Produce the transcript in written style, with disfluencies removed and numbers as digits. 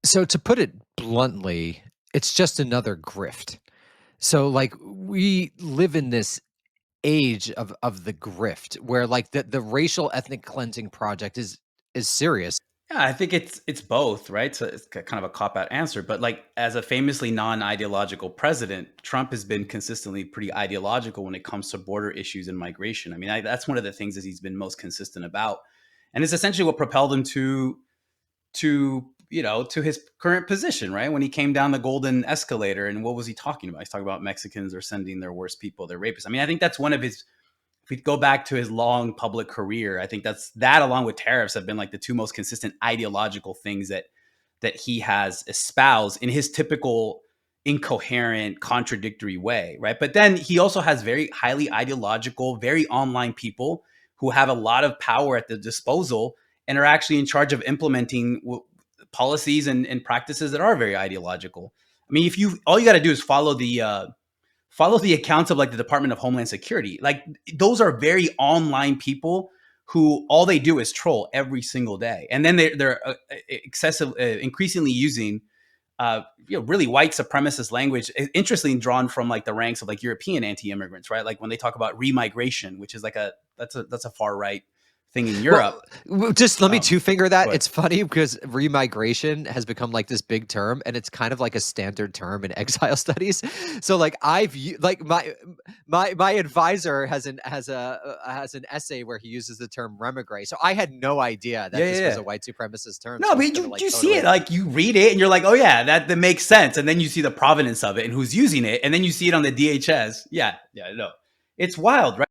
So to put it bluntly, it's just another grift. So like we live in this age of the grift where like the racial ethnic cleansing project is serious. Yeah, I think it's both, right? So it's kind of a cop out answer, but like as a famously non-ideological president, Trump has been consistently pretty ideological when it comes to border issues and migration. I mean, that's one of the things that he's been most consistent about, and it's essentially what propelled him to his current position, right? When he came down the golden escalator, and what was he talking about? He's talking about Mexicans are sending their worst people, their rapists. I mean, I think that's one of his, if we go back to his long public career, I think that's that along with tariffs have been like the two most consistent ideological things that he has espoused in his typical incoherent, contradictory way, right? But then he also has very highly ideological, very online people who have a lot of power at the disposal and are actually in charge of implementing policies and practices that are very ideological. I mean, if you all you got to do is follow the accounts of like the Department of Homeland Security. Like those are very online people who all they do is troll every single day, and then they're increasingly using really white supremacist language, interestingly drawn from like the ranks of like European anti-immigrants, right? Like when they talk about remigration, which is like that's a far right thing in Europe. Well, just let me Um, two-finger that. but It's funny because remigration has become like this big term, and it's kind of like a standard term in exile studies. So like like my advisor has an essay where he uses the term remigre. So I had no idea yeah, that yeah, this was yeah. a white supremacist term. No, So but it's gonna you like you see it totally. like you read it and you're like, oh yeah, that makes sense, and then you see the provenance of it and who's using it, and then you see it on the DHS. Yeah, yeah, no, it's wild, right?